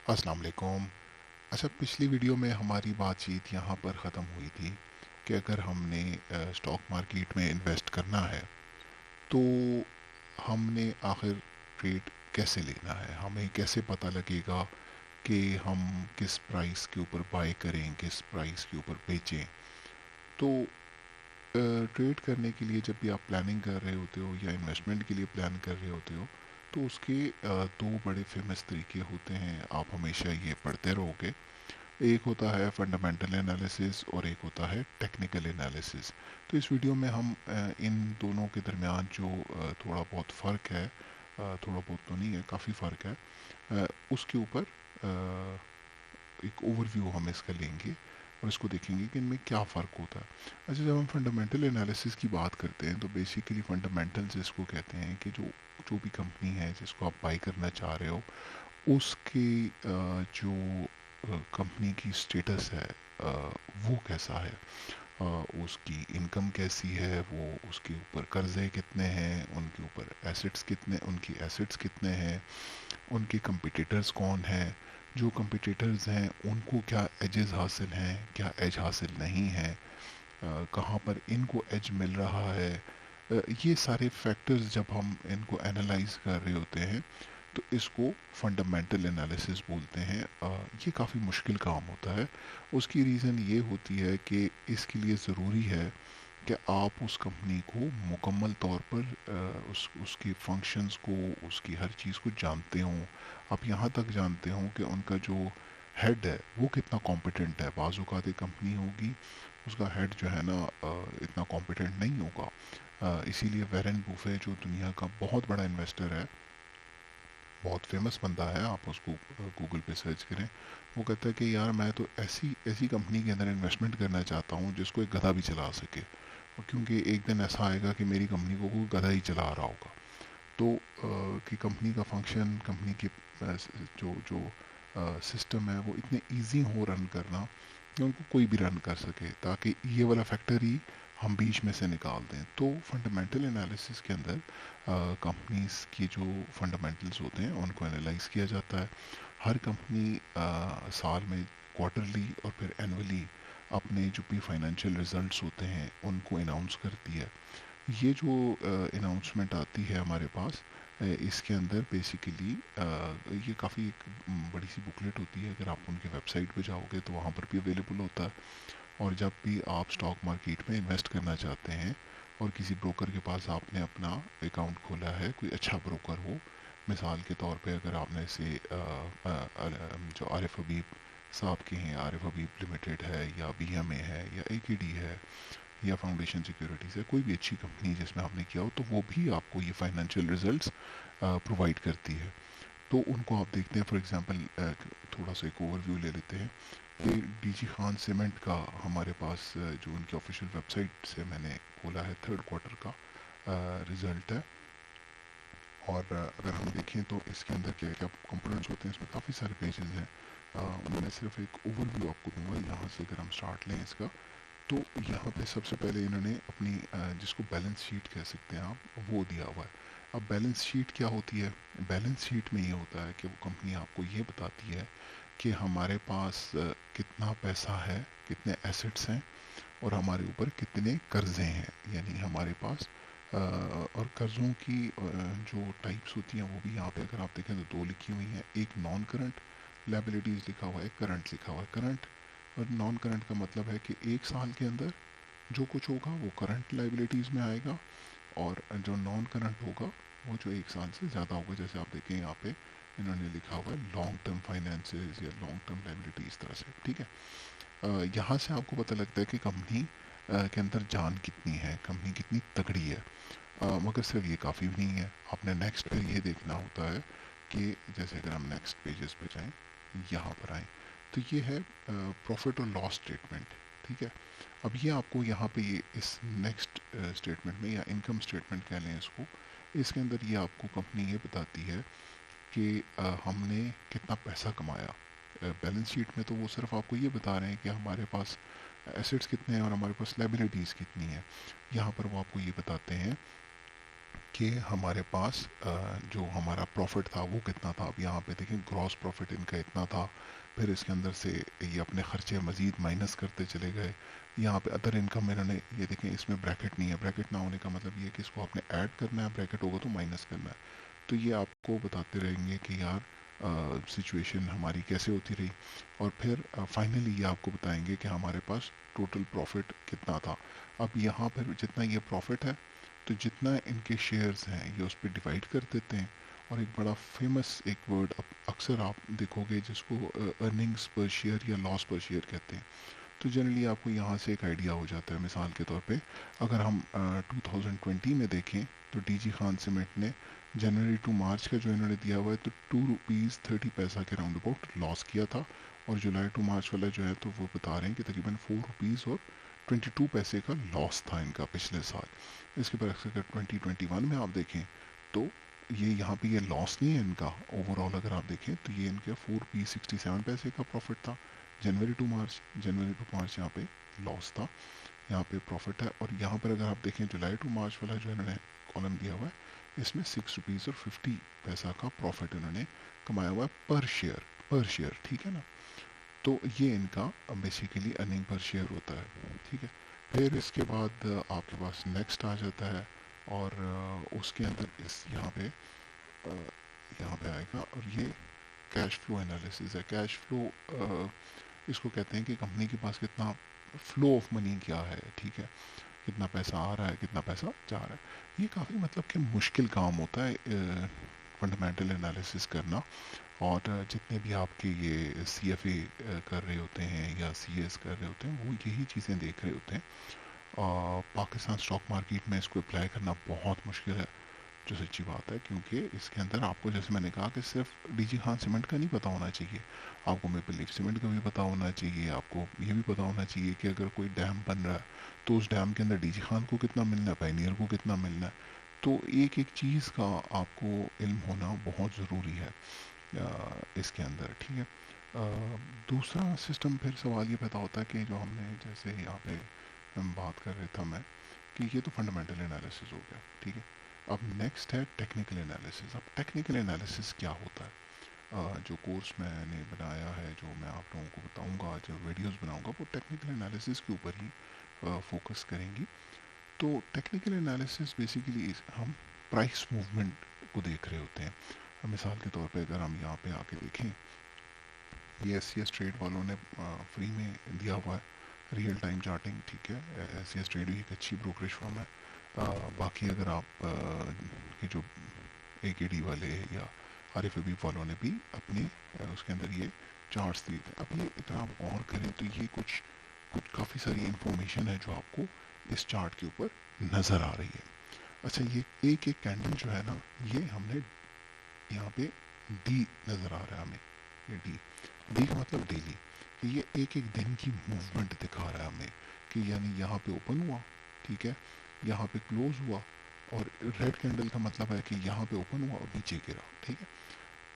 अस्सलाम वालेकुम। अच्छा, पिछली वीडियो में हमारी बातचीत यहाँ पर ख़त्म हुई थी कि अगर हमने स्टॉक मार्केट में इन्वेस्ट करना है तो हमने आखिर ट्रेड कैसे लेना है, हमें कैसे पता लगेगा कि हम किस प्राइस के ऊपर बाय करें, किस प्राइस के ऊपर बेचें। तो ट्रेड करने के लिए जब भी आप प्लानिंग कर रहे होते हो या इन्वेस्टमेंट के लिए प्लान कर रहे होते हो तो उसके दो बड़े फेमस तरीके होते हैं, आप हमेशा ये पढ़ते रहोगे। एक होता है फंडामेंटल एनालिसिस और एक होता है टेक्निकल एनालिसिस। तो इस वीडियो में हम इन दोनों के दरमियान जो थोड़ा बहुत फ़र्क है, थोड़ा बहुत तो नहीं है, काफ़ी फ़र्क है, उसके ऊपर एक ओवरव्यू हम इसका लेंगे और इसको देखेंगे कि इनमें क्या फ़र्क होता है। अच्छा, जब हम फंडामेंटल एनालिसिस की बात करते हैं तो बेसिकली फंडामेंटल्स इसको कहते हैं कि जो जो भी कंपनी है जिसको आप बाई करना चाह रहे हो उसकी जो कंपनी की स्टेटस है, वो कैसा है, उसकी इनकम कैसी है, वो उसके ऊपर कर्जे कितने हैं, उनके ऊपर एसेट्स कितने, उनकी एसेट्स कितने हैं, उनके कंपिटिटर्स कौन हैं, जो कंपिटिटर्स हैं उनको क्या एजेस हासिल हैं, क्या एज हासिल नहीं है, कहाँ पर इनको एज मिल रहा है। ये सारे फैक्टर्स जब हम इनको एनालाइज कर रहे होते हैं तो इसको फंडामेंटल एनालिसिस बोलते हैं। ये काफ़ी मुश्किल काम होता है। उसकी रीज़न ये होती है कि इसके लिए ज़रूरी है कि आप उस कंपनी को मुकम्मल तौर पर उसके फंक्शंस को, उसकी हर चीज़ को जानते हों। आप यहाँ तक जानते हों कि उनका जो हेड है वो कितना कॉम्पिटेंट है। बाज़ औक़ात एक कंपनी होगी, उसका हेड जो है ना इतना कॉम्पिटेंट नहीं होगा। इसीलिए वैरेन बुफे जो दुनिया का बहुत बड़ा इन्वेस्टर है, बहुत फेमस बंदा है, आप उसको गूगल पे सर्च करें, वो कहता है कि यार मैं तो ऐसी ऐसी कंपनी के अंदर इन्वेस्टमेंट करना चाहता हूँ जिसको एक गधा भी चला सके, और क्योंकि एक दिन ऐसा आएगा कि मेरी कंपनी को कोई गधा ही चला रहा होगा। तो कि कंपनी का फंक्शन, कंपनी की जो जो सिस्टम है वो इतने इजी हो रन करना कि उनको कोई भी रन कर सके, ताकि ये वाला फैक्टर ही हम बीच में से निकाल दें। तो फंडामेंटल एनालिसिस के अंदर कंपनीज की जो फंडामेंटल्स होते हैं उनको एनालाइज किया जाता है। हर कंपनी साल में क्वार्टरली और फिर एनुअली अपने जो भी फाइनेंशियल रिजल्ट्स होते हैं उनको अनाउंस करती है। ये जो अनाउंसमेंट आती है हमारे पास, इसके अंदर बेसिकली ये काफ़ी एक बड़ी सी बुकलेट होती है। अगर आप उनके वेबसाइट पे जाओगे तो वहाँ पर भी अवेलेबल होता है। और जब भी आप स्टॉक मार्केट में इन्वेस्ट करना चाहते हैं और किसी ब्रोकर के पास आपने अपना अकाउंट खोला है, कोई अच्छा ब्रोकर हो, मिसाल के तौर पे अगर आपने से जो आरिफ हबीब साहब के हैं, आरिफ हबीब लिमिटेड है या बीएमए है या एकेडी है या फाउंडेशन सिक्योरिटीज़ है, कोई भी अच्छी कंपनी जिसमें आपने किया हो, तो वो भी आपको ये फाइनेंशियल रिजल्ट्स प्रोवाइड करती है। तो उनको आप देखते हैं। फॉर एग्जांपल थोड़ा सा एक ओवरव्यू ले लेते हैं कि डीजी खान सीमेंट का हमारे पास जो उनकी ऑफिशियल वेबसाइट से मैंने खोला है, थर्ड क्वार्टर का रिजल्ट है। और अगर हम देखें तो इसके अंदर क्या क्या कंपोनेंट्स होते हैं, इसमें काफ़ी सारे पेजेस हैं। मैं सिर्फ एक ओवरव्यू आपको दूंगा यहाँ से। अगर हम स्टार्ट लें इसका, तो यहाँ पे सबसे पहले इन्होंने अपनी जिसको बैलेंस शीट कह सकते हैं आप, वो दिया हुआ है। अब बैलेंस शीट क्या होती है? बैलेंस शीट में ये होता है कि वो कंपनी आपको ये बताती है कि हमारे पास कितना पैसा है, कितने एसेट्स हैं और हमारे ऊपर कितने कर्जे हैं। यानी हमारे पास और कर्ज़ों की जो टाइप्स होती हैं वो भी यहाँ पे अगर आप देखें तो दो लिखी हुई हैं। एक नॉन करंट लायबिलिटीज़ लिखा हुआ है, करंट लिखा हुआ है। करंट और नॉन करंट का मतलब है कि एक साल के अंदर जो कुछ होगा वो करंट लाइबिलिटीज़ में आएगा, और जो नॉन करंट होगा वो जो एक साल से ज़्यादा होगा। जैसे आप देखें यहाँ पे इन्होंने लिखा हुआ है लॉन्ग टर्म फाइनेंसेस या लॉन्ग टर्म लाइबिलिटी, इस तरह से। ठीक है, यहाँ से आपको पता लगता है कि कंपनी के अंदर जान कितनी है, कंपनी कितनी तगड़ी है। मगर सिर्फ ये काफ़ी भी नहीं है, आपने नेक्स्ट पे ये देखना होता है कि जैसे अगर हम नेक्स्ट पेजेस पे जाएं, यहाँ पर आएँ, तो ये है प्रॉफिट और लॉस स्टेटमेंट। ठीक है, अब ये आपको यहाँ पे ये इस नेक्स्ट स्टेटमेंट में या इनकम स्टेटमेंट कह लें इसको, इसके अंदर ये आपको कंपनी ये बताती है कि हमने कितना पैसा कमाया। बैलेंस शीट में तो वो सिर्फ आपको ये बता रहे हैं कि हमारे पास एसेट्स कितने हैं और हमारे पास लाइबिलिटीज़ कितनी है। यहाँ पर वो आपको ये बताते हैं कि हमारे पास जो हमारा प्रॉफिट था वो कितना था। अब यहाँ पे देखें ग्रॉस प्रॉफिट इनका इतना था, फिर इसके अंदर से ये अपने खर्चे मज़ीद माइनस करते चले गए। यहाँ पे अदर इनकम इन्होंने, ये देखें इसमें ब्रैकेट नहीं है, ब्रैकेट ना होने का मतलब ये है कि इसको आपने ऐड करना है, ब्रैकेट होगा तो माइनस करना है। तो ये आपको बताते रहेंगे कि यार सिचुएशन हमारी कैसे होती रही, और फिर फाइनली ये आपको बताएंगे कि हमारे पास टोटल प्रॉफिट कितना था। अब यहाँ पर जितना ये प्रॉफिट है, तो जितना इनके शेयर्स हैं ये उस पर डिवाइड कर देते हैं। और एक बड़ा फेमस एक वर्ड अक्सर आप देखोगे जिसको अर्निंग्स पर शेयर या लॉस पर शेयर कहते हैं। तो जनरली आपको यहाँ से एक आइडिया हो जाता है। मिसाल के तौर पे अगर हम 2020 में देखें तो डीजी खान सीमेंट ने जनवरी टू मार्च का जो इन्होंने दिया हुआ है तो ₹2.30 के राउंड अबाउट लॉस किया था। और जुलाई टू मार्च वाला जो है तो वो बता रहे हैं कि तकरीबन ₹4.22 का लॉस था इनका पिछले साल। इसके बरक्स अगर 2021 में आप देखें तो ये यहाँ पे ये लॉस नहीं है इनका। ओवरऑल अगर आप देखें तो ये इनके ₹4.67 का प्रॉफिट था जनवरी टू मार्च। जनवरी टू मार्च यहाँ पे लॉस था, यहाँ पे प्रॉफिट है। और यहाँ पर अगर आप देखें जुलाई टू मार्च वाला जो इन्होंने कॉलम दिया हुआ है, इसमें ₹6.50 का प्रॉफिट इन्होंने कमाया हुआ है पर शेयर, ठीक है ना। तो ये इनका बेसिकली अर्निंग पर शेयर होता है, ठीक है। फिर इसके बाद आपके पास नेक्स्ट आ जाता है, और उसके अंदर इस यहाँ पे आएगा, और ये कैश फ्लो एनालिसिस है। कैश फ्लो इसको कहते हैं कि कंपनी के पास कितना फ्लो ऑफ मनी क्या है, ठीक है, कितना पैसा आ रहा है, कितना पैसा जा रहा है। ये काफ़ी मतलब कि मुश्किल काम होता है फंडामेंटल एनालिसिस करना। और जितने भी आपके ये CFA कर रहे होते हैं या CS कर रहे होते हैं वो यही चीज़ें देख रहे होते हैं। पाकिस्तान स्टॉक मार्केट में इसको अप्लाई करना बहुत मुश्किल है, जो सच्ची बात है, क्योंकि इसके अंदर आपको जैसे मैंने कहा कि सिर्फ डीजी खान सीमेंट का नहीं पता होना चाहिए, आपको मेपल लीफ सीमेंट का भी पता होना चाहिए। आपको ये भी पता होना चाहिए कि अगर कोई डैम बन रहा है तो उस डैम के अंदर डीजी खान को कितना मिलना है, पायनियर को कितना मिलना है। तो एक एक चीज़ का आपको इल्म होना बहुत ज़रूरी है इसके अंदर, ठीक है। दूसरा सिस्टम फिर सवाल ये पैदा होता है कि जो हमने जैसे यहाँ पे हम बात कर रहे थे मैं, कि ये तो फंडामेंटल एनालिसिस हो गया, ठीक है। अब नेक्स्ट है टेक्निकल एनालिसिस। अब टेक्निकल एनालिसिस क्या होता है? जो कोर्स मैंने बनाया है, जो मैं आप लोगों को बताऊंगा, जो वीडियोस बनाऊंगा, वो टेक्निकल एनालिसिस के ऊपर ही फोकस करेंगी। तो टेक्निकल एनालिसिस बेसिकली हम प्राइस मूवमेंट को देख रहे होते हैं। मिसाल के तौर पे अगर हम यहाँ पे आके देखें, ये SCS ट्रेड वालों ने फ्री में दिया हुआ है रियल टाइम चार्टिंग, ठीक है। SCS ट्रेड भी एक अच्छी ब्रोकरेज फर्म है। बाकी अगर आप के जो AKD वाले या आरिफ हबीब वालों ने भी अपने उसके अंदर ये चार्ट्स दिए थे। अब ये अगर आप गौर करें तो ये कुछ कुछ काफ़ी सारी इंफॉर्मेशन है जो आपको इस चार्ट के ऊपर नज़र आ रही है। अच्छा, ये एक एक कैंडल जो है ना, ये हमने यहाँ पे डी नज़र आ रहा है हमें, ये डी का मतलब डेली। ये एक एक दिन की मूवमेंट दिखा रहा है हमें, कि यानी यहाँ पे ओपन हुआ, ठीक है, यहाँ पे क्लोज हुआ, और रेड कैंडल का मतलब है कि यहाँ पे ओपन हुआ और नीचे गिरा, ठीक है।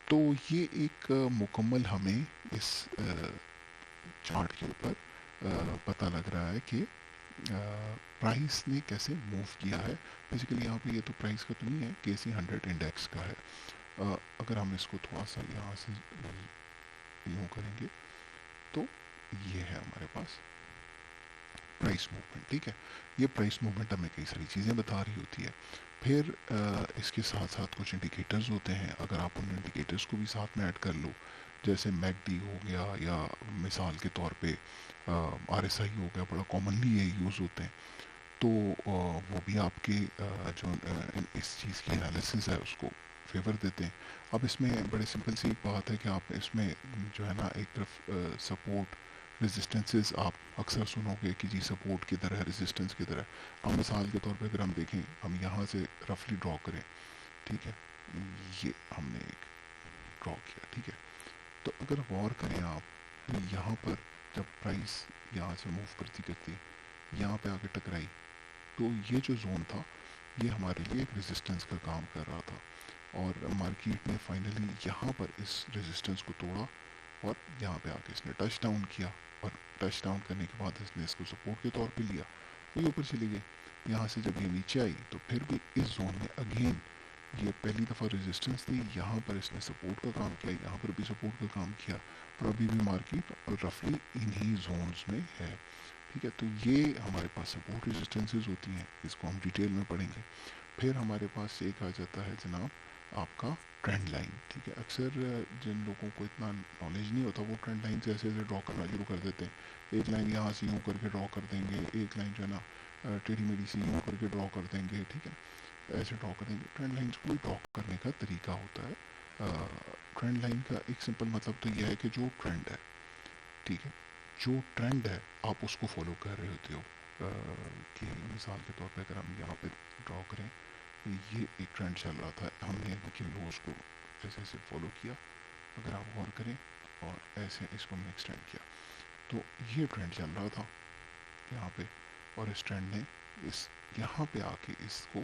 तो ये एक मुकम्मल हमें इस चार्ट के ऊपर पता लग रहा है कि प्राइस ने कैसे मूव किया है। बेसिकली यहाँ पे ये तो प्राइस का तो नहीं है, KC 100 इंडेक्स का है। अगर हम इसको थोड़ा सा यहाँ से यूँ करेंगे तो ये है हमारे पास प्राइस मूवमेंट, ठीक है। ये प्राइस मूवमेंट हमें कई सारी चीज़ें बता रही होती है। फिर इसके साथ साथ कुछ इंडिकेटर्स होते हैं। अगर आप उन इंडिकेटर्स को भी साथ में ऐड कर लो, जैसे MACD हो गया, या मिसाल के तौर पे RSI हो गया, बड़ा कॉमनली ये यूज़ होते हैं। तो वो भी आपके जो इस चीज़ की एनालिसिस है उसको फेवर देते हैं। अब इसमें बड़े सिंपल सी एक बात है कि आप इसमें जो है ना, एक तरफ सपोर्ट रेजिस्टेंसेस आप अक्सर सुनोगे कि जी सपोर्ट किधर है, रेजिस्टेंस किधर है। अब मिसाल के तौर पे अगर हम देखें, हम यहाँ से रफली ड्रॉ करें, ठीक है, ये हमने एक ड्रॉ किया, ठीक है। तो अगर गौर करें आप, यहाँ पर जब प्राइस यहाँ से मूव करती करती यहाँ पे आके टकराई, तो ये जो जोन था ये हमारे लिए एक रेजिस्टेंस का काम कर रहा था। और मार्केट ने फाइनली यहाँ पर इस रेजिस्टेंस को तोड़ा, और यहाँ पे आके इसने टच डाउन किया, और टच डाउन करने के बाद इसने इसको सपोर्ट के तौर पे लिया, ये ऊपर चली गई। यहाँ से जब ये नीचे आई तो फिर भी इस जोन में अगेन ये पहली दफ़ा रेजिस्टेंस थी, यहाँ पर इसने सपोर्ट का काम किया, यहाँ पर भी सपोर्ट का काम किया, और अभी भी मार्केट रफली इन्हीं जोन्स में है। ठीक है, तो ये हमारे पास सपोर्ट रेजिस्टेंसेस होती हैं, इसको हम डिटेल में पढ़ेंगे। फिर हमारे पास एक आ जाता है जनाब आपका ट्रेंड लाइन। ठीक है, अक्सर जिन लोगों को इतना नॉलेज नहीं होता वो ट्रेंड लाइन से ऐसे ऐसे ड्रॉ करना शुरू कर देते हैं। एक लाइन यहाँ से यूँ करके ड्रॉ कर देंगे, एक लाइन जो है ना टेढ़ी मेढ़ी सी यूँ करके ड्रॉ कर देंगे। ठीक है, ऐसे ड्रॉ कर देंगे। ट्रेंड लाइन को भी ड्रॉ करने का तरीका होता है। ट्रेंड लाइन का एक सिंपल मतलब तो यह है कि जो ट्रेंड है, ठीक है, जो ट्रेंड है आप उसको फॉलो कर रहे होते हो। कि मिसाल के तौर पे अगर हम यहाँ पे ड्रॉ करें, ये एक ट्रेंड चल रहा था, हमने देखिए लोज को ऐसे ऐसे फॉलो किया, अगर आप गौर करें, और ऐसे इसको हमने एक्सटेंड किया, तो ये ट्रेंड चल रहा था यहाँ पे, और इस ट्रेंड ने इस यहाँ पे आके इसको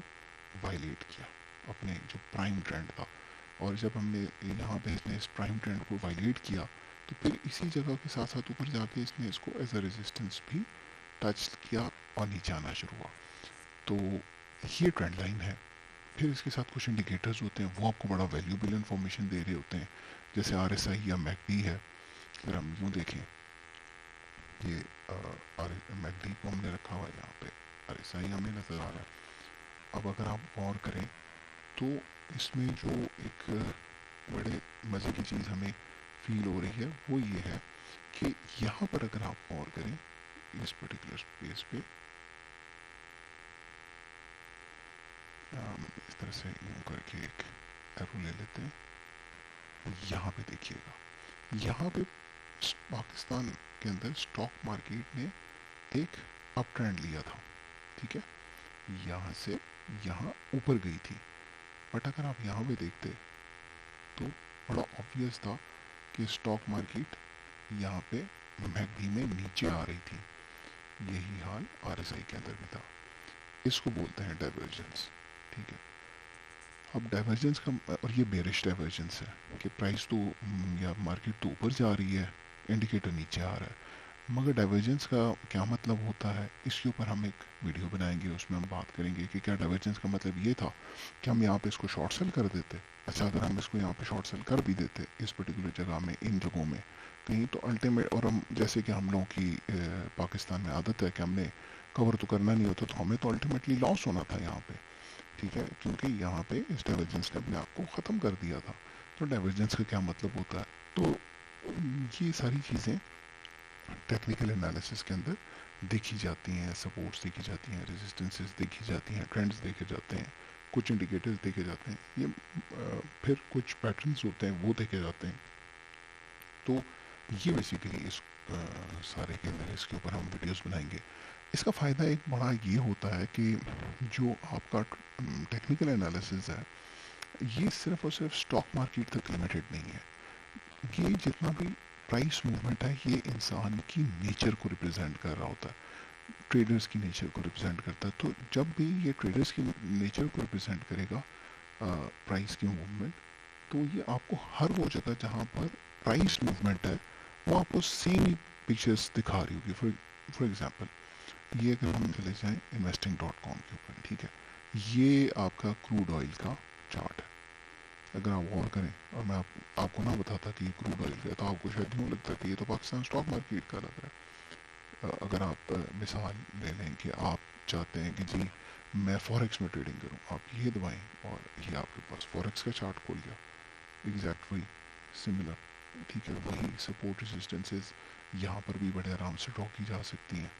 वायलेट किया, अपने जो प्राइम ट्रेंड था। और जब हमने यहाँ पे इसने इस प्राइम ट्रेंड को वायलेट किया, तो फिर इसी जगह के साथ साथ ऊपर जाके इसने इसको एज अ रेजिस्टेंस भी टच किया और नीचे आना शुरू हुआ। तो ये ट्रेंड लाइन है। फिर इसके साथ कुछ इंडिकेटर्स होते हैं, वो आपको बड़ा वैल्यूबल इंफॉर्मेशन दे रहे होते हैं, जैसे RSI या मैकडी है। अगर हम यूँ देखें, ये मैकडी को हमने रखा हुआ है यहाँ पे, RSI हमें नज़र आ रहा है। अब अगर आप गौर करें तो इसमें जो एक बड़े मज़े की चीज़ हमें फील हो रही है वो ये है कि यहाँ पर अगर आप गौर करें इस पर्टिकुलर स्पेस पे, इस तरह से यूँ करके एक एरो ले लेते हैं, यहाँ पे देखिएगा, यहाँ पे पाकिस्तान के अंदर स्टॉक मार्केट ने एक अप ट्रेंड लिया था। ठीक है, यहाँ से यहाँ ऊपर गई थी, बट अगर आप यहाँ पे देखते तो बड़ा ऑब्वियस था कि स्टॉक मार्केट यहाँ पे मैकडी में नीचे आ रही थी। यही हाल RSI के अंदर भी था। इसको बोलते हैं डाइवर्जेंस। ठीक है, अब डाइवर्जेंस का, और ये बेरिश डाइवर्जेंस है कि प्राइस तो या मार्केट तो ऊपर जा रही है, इंडिकेटर नीचे आ रहा है, मगर डाइवर्जेंस का क्या मतलब होता है, इसके ऊपर हम एक वीडियो बनाएंगे, उसमें हम बात करेंगे कि क्या डाइवर्जेंस का मतलब ये था कि हम यहाँ पे इसको शॉर्ट सेल कर देते। अच्छा, अगर हम इसको यहाँ पे शॉर्ट सेल कर भी देते इस पर्टिकुलर जगह में, इन जगहों में कहीं, तो अल्टीमेट, और हम जैसे कि हम लोगों की पाकिस्तान में आदत है कि हमने कवर तो करना नहीं होता, तो हमें तो अल्टीमेटली लॉस होना था यहाँ पे। ठीक है, क्योंकि यहाँ पे इस डाइवर्जेंस ने अपने आप को ख़त्म कर दिया था। तो डाइवर्जेंस का क्या मतलब होता है, तो ये सारी चीज़ें टेक्निकल एनालिसिस के अंदर देखी जाती हैं, सपोर्ट्स देखी जाती हैं, रेजिस्टेंसेस देखी जाती हैं, ट्रेंड्स देखे जाते हैं, कुछ इंडिकेटर्स देखे जाते हैं, ये फिर कुछ पैटर्न्स होते हैं वो देखे जाते हैं। तो ये बेसिकली इस सारे के अंदर इसके ऊपर हम वीडियोस बनाएंगे। इसका फ़ायदा एक बड़ा ये होता है कि जो आपका टेक्निकल एनालिसिस है, ये सिर्फ और सिर्फ स्टॉक मार्केट तक लिमिटेड नहीं है। ये जितना भी प्राइस मूवमेंट है, ये इंसान की नेचर को रिप्रेजेंट कर रहा होता है, ट्रेडर्स की नेचर को रिप्रेजेंट करता है। तो जब भी ये ट्रेडर्स की नेचर को रिप्रेजेंट करेगा प्राइस की मूवमेंट, तो ये आपको हर वो जगह जहाँ पर प्राइस मूवमेंट है वो आपको सेम ही पिक्चर्स दिखा रही होगी। फॉर एग्जांपल, ये अगर हम चले जाएं investing.com के ऊपर, ठीक है, ये आपका क्रूड ऑयल का चार्ट है। अगर आप गौर करें, और मैं आपको ना बताता कि ये क्रूड ऑयल का है, तो आपको शायद यूँ लगता कि ये तो पाकिस्तान स्टॉक मार्केट का लग रहा है। अगर आप मिसाल ले लें कि आप चाहते हैं कि जी मैं फॉरेक्स में ट्रेडिंग करूं, आप ये दबाएं और ये आपके पास फॉरेक्स का चार्ट खुल गया, एग्जैक्ट वही सिमिलर। ठीक है, वही सपोर्ट रेजिस्टेंसेस यहाँ पर भी बड़े आराम से ड्रॉ की जा सकती हैं।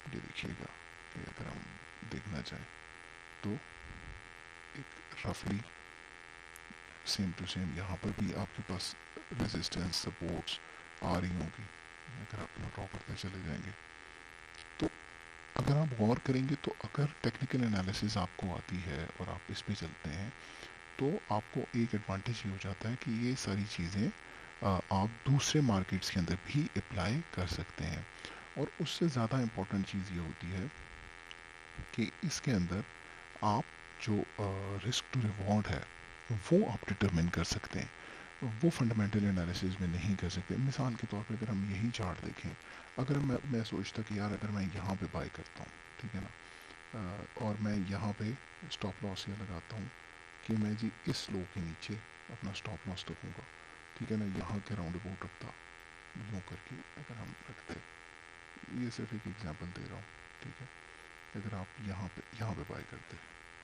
ये देखिएगा कि अगर हम देखना चाहें तो एक रफली सेम टू सेम यहाँ पर भी आपके पास रेजिस्टेंस सपोर्ट्स आ रही होंगी। अगर आप ड्रॉ करते चले जाएंगे तो अगर आप गौर करेंगे, तो अगर टेक्निकल एनालिसिस आपको आती है और आप इस पे चलते हैं, तो आपको एक एडवांटेज ये हो जाता है कि ये सारी चीज़ें आप दूसरे मार्केट्स के अंदर भी अप्लाई कर सकते हैं। और उससे ज़्यादा इम्पोर्टेंट चीज़ ये होती है कि इसके अंदर आप जो रिस्क टू रिवॉर्ड है वो आप डिटरमिन कर सकते हैं, वो फंडामेंटल एनालिसिस में नहीं कर सकते। मिसाल के तौर पे अगर हम यही चार्ट देखें, अगर मैं सोचता कि यार अगर मैं यहाँ पे बाय करता हूँ, ठीक है ना, और मैं यहाँ पे स्टॉप लॉस ये लगाता हूँ कि मैं जी इस लो के नीचे अपना स्टॉप लॉस रखूँगा, ठीक है ना। यहाँ के राउंड अबाउट रखता यूँ करके अगर हम रखते, ये सिर्फ एक एग्जांपल दे रहा हूँ, ठीक है। अगर आप यहाँ पे बाय करते,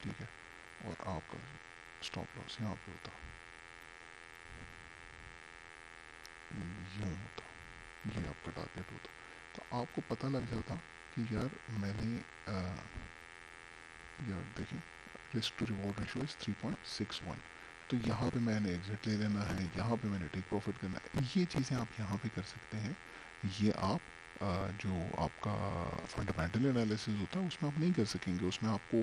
ठीक है, और आपका स्टॉप लॉस यहाँ पे होता, यूँ होता, ये आपका टारगेट होता, तो आपको पता लग जाता कि यार मैंने यार देखें risk to reward ratio is 3.61, तो यहाँ पे मैंने एग्जिट ले लेना है, यहाँ पे मैंने टेक प्रॉफिट करना है। ये चीज़ें आप यहाँ पे कर सकते हैं। ये आप जो आपका फंडामेंटल एनालिसिस होता है उसमें आप नहीं कर सकेंगे। उसमें आपको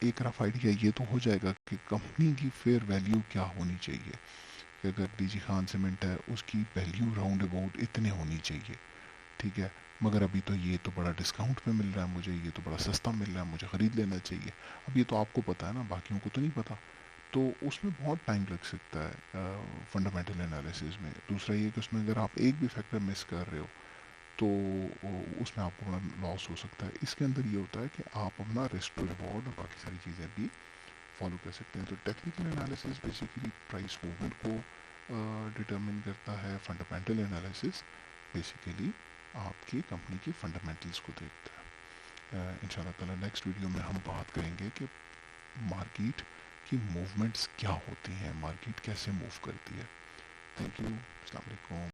एक रफ आइडिया ये तो हो जाएगा कि कंपनी की फेयर वैल्यू क्या होनी चाहिए, कि अगर डीजी खान सीमेंट है उसकी वैल्यू राउंड अबाउट इतने होनी चाहिए, ठीक है। मगर अभी तो ये तो बड़ा डिस्काउंट पे मिल रहा है मुझे, ये तो बड़ा सस्ता मिल रहा है, मुझे ख़रीद लेना चाहिए। अब ये तो आपको पता है ना, बाकियों को तो नहीं पता। तो उसमें बहुत टाइम लग सकता है फंडामेंटल एनालिसिस में। दूसरा ये कि उसमें अगर आप एक भी फैक्टर मिस कर रहे हो तो उसमें आपको बड़ा लॉस हो सकता है। इसके अंदर ये होता है कि आप अपना रिस्क टू रिवॉर्ड और बाकी सारी चीज़ें भी फॉलो कर सकते हैं। तो technical analysis basically price movement को डिटरमिन करता है। फंडामेंटल एनालिसिस बेसिकली आपकी कंपनी की फंडामेंटल्स को देखता है। इंशाल्लाह ताला नेक्स्ट वीडियो में हम बात करेंगे कि मार्केट की मूवमेंट्स क्या होती हैं, मार्केट कैसे मूव करती है। थैंक यू, अस्सलाम वालेकुम।